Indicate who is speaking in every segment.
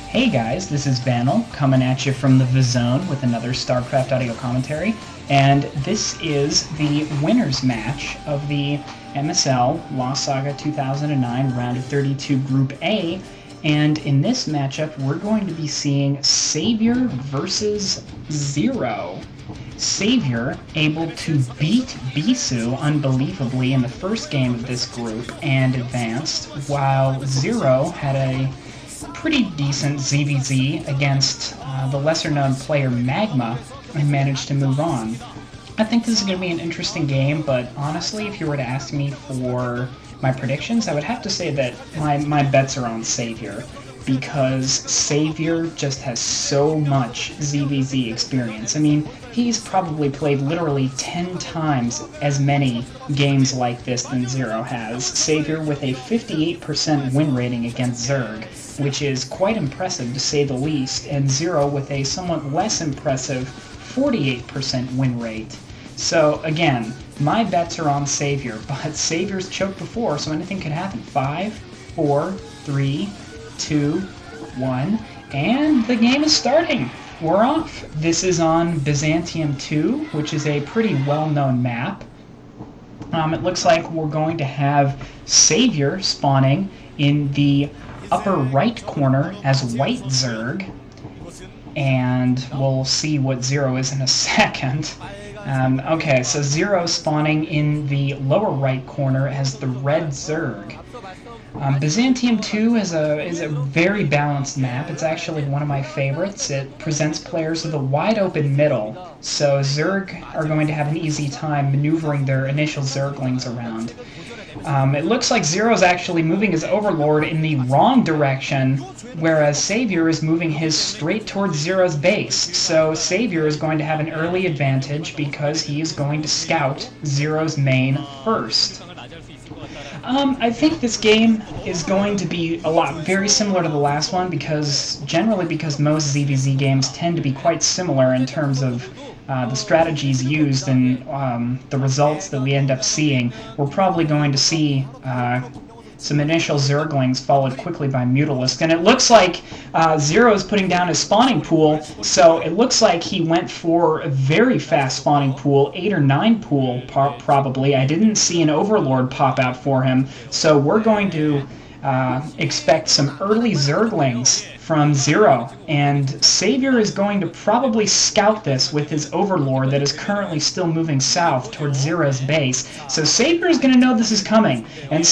Speaker 1: Hey guys, this is Vanel coming at you from the Zone with another StarCraft audio commentary, and this is the winners match of the MSL Lost Saga 2009 Round of 32 Group A, and in this matchup we're going to be seeing Savior versus Zero. Savior able to beat Bisu unbelievably in the first game of this group and advanced, while Zero had a pretty decent ZVZ against the lesser-known player Magma and managed to move on. I think this is going to be an interesting game, but honestly, if you were to ask me for my predictions, I would have to say that my bets are on Savior, because Savior just has so much ZVZ experience. I mean, he's probably played literally 10 times as many games like this than Zero has. Savior with a 58% win rating against Zerg, which is quite impressive to say the least, and Zero with a somewhat less impressive 48% win rate. So again, my bets are on Savior, but Savior's choked before, so anything could happen. 5, 4, 3, 2, 1, and the game is starting. We're off. This is on Byzantium 2, which is a pretty well-known map. It looks like we're going to have Savior spawning in the upper right corner as White Zerg, and we'll see what Zero is in a second. Okay, so Zero spawning in the lower right corner as the Red Zerg. Byzantium 2 is a very balanced map. It's actually one of my favorites. It presents players with a wide open middle, so Zerg are going to have an easy time maneuvering their initial Zerglings around. It looks like Zero's actually moving his Overlord in the wrong direction, whereas Savior is moving his straight towards Zero's base. So Savior is going to have an early advantage because he is going to scout Zero's main first. I think this game is going to be very similar to the last one, because most ZVZ games tend to be quite similar in terms of the strategies used and the results that we end up seeing. We're probably going to see some initial Zerglings followed quickly by Mutalisks, and it looks like Zero is putting down his spawning pool, so it looks like he went for a very fast spawning pool, 8 or 9 pool probably. I didn't see an Overlord pop out for him, so we're going to expect some early Zerglings from Zero, and Savior is going to probably scout this with his Overlord that is currently still moving south towards Zero's base. So Savior is going to know this is coming, and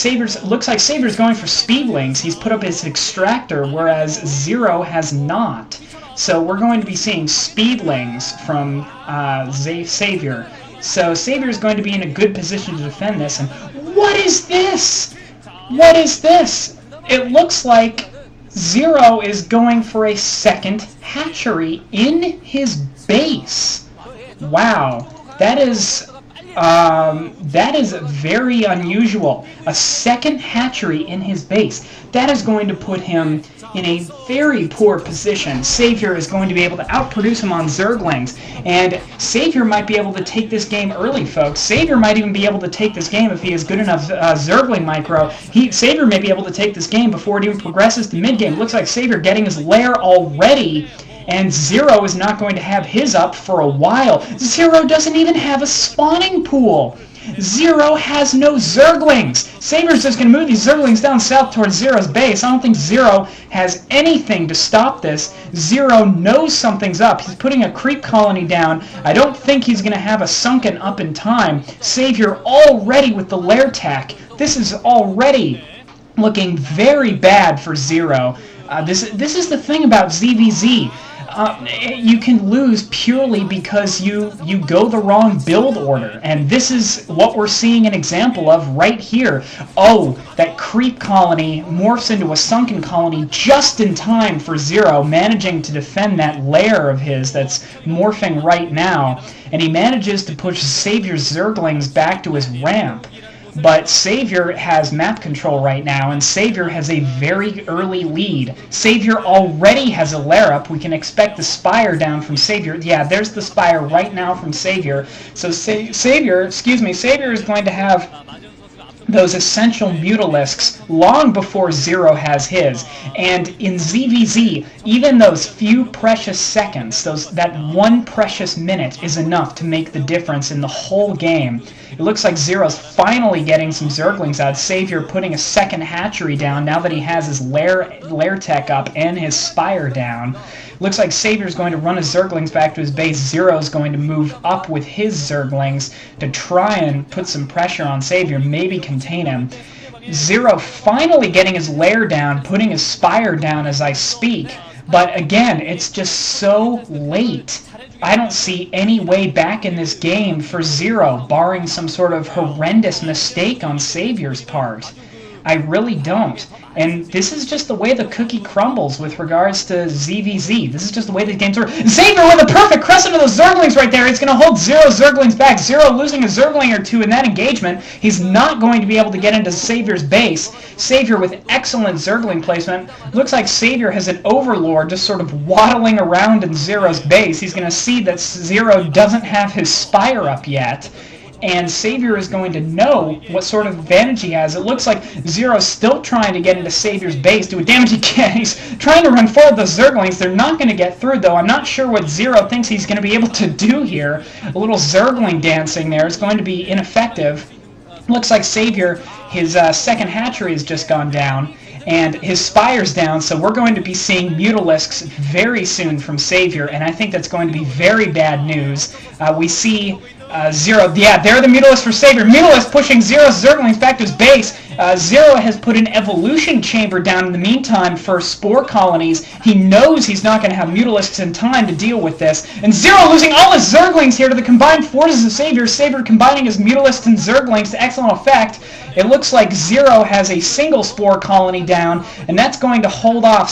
Speaker 1: looks like Savior's going for Speedlings. He's put up his Extractor, whereas Zero has not. So we're going to be seeing Speedlings from Savior. So Savior is going to be in a good position to defend this, and what is this? What is this? It looks like Zero is going for a second hatchery in his base. Wow, that is very unusual. A second hatchery in his base. That is going to put him in a very poor position. Savior is going to be able to outproduce him on Zerglings, and Savior might be able to take this game early, folks. Savior might even be able to take this game if he has good enough Zergling micro. Savior may be able to take this game before it even progresses to mid-game. Looks like Savior getting his lair already, and Zero is not going to have his up for a while. Zero doesn't even have a spawning pool. Zero has no Zerglings. Savior's just going to move these Zerglings down south towards Zero's base. I don't think Zero has anything to stop this. Zero knows something's up. He's putting a creep colony down. I don't think he's going to have a sunken up in time. Savior already with the lair tack. This is already looking very bad for Zero. This is the thing about ZVZ. You can lose purely because you go the wrong build order, and this is what we're seeing an example of right here. Oh, that creep colony morphs into a sunken colony just in time for Zero, managing to defend that lair of his that's morphing right now, and he manages to push Savior's Zerglings back to his ramp. But Savior has map control right now, and Savior has a very early lead. Savior already has a lair up. We can expect the Spire down from Savior. Yeah, there's the Spire right now from Savior. So Savior is going to have those essential Mutalisks long before Zero has his. And in ZVZ, even those few precious seconds, that one precious minute is enough to make the difference in the whole game. It looks like Zero's finally getting some Zerglings out. Savior putting a second hatchery down now that he has his lair tech up and his spire down. Looks like Savior's going to run his Zerglings back to his base. Zero's going to move up with his Zerglings to try and put some pressure on Savior, maybe contain him. Zero finally getting his lair down, putting his spire down as I speak. But again, it's just so late. I don't see any way back in this game for Zero, barring some sort of horrendous mistake on Savior's part. I really don't. And this is just the way the cookie crumbles with regards to ZVZ. This is just the way the game's work. Savior with a perfect crescent of those Zerglings right there. It's going to hold Zero's Zerglings back. Zero losing a Zergling or two in that engagement. He's not going to be able to get into Savior's base. Savior with excellent Zergling placement. Looks like Savior has an Overlord just sort of waddling around in Zero's base. He's going to see that Zero doesn't have his Spire up yet. And Savior is going to know what sort of advantage he has. It looks like Zero's still trying to get into Savior's base, do what damage he can. He's trying to run forward those Zerglings. They're not going to get through, though. I'm not sure what Zero thinks he's going to be able to do here. A little Zergling dancing there is going to be ineffective. Looks like Savior, his second hatchery has just gone down, and his Spire's down, so we're going to be seeing Mutalisks very soon from Savior, and I think that's going to be very bad news. We see Zero, yeah, there are the Mutalisks for Savior. Mutalisk pushing Zero's Zerglings back to his base. Zero has put an evolution chamber down in the meantime for spore colonies. He knows he's not going to have Mutalisks in time to deal with this. And Zero losing all his Zerglings here to the combined forces of Savior. Savior combining his Mutalisks and Zerglings to excellent effect. It looks like Zero has a single spore colony down, and that's going to hold off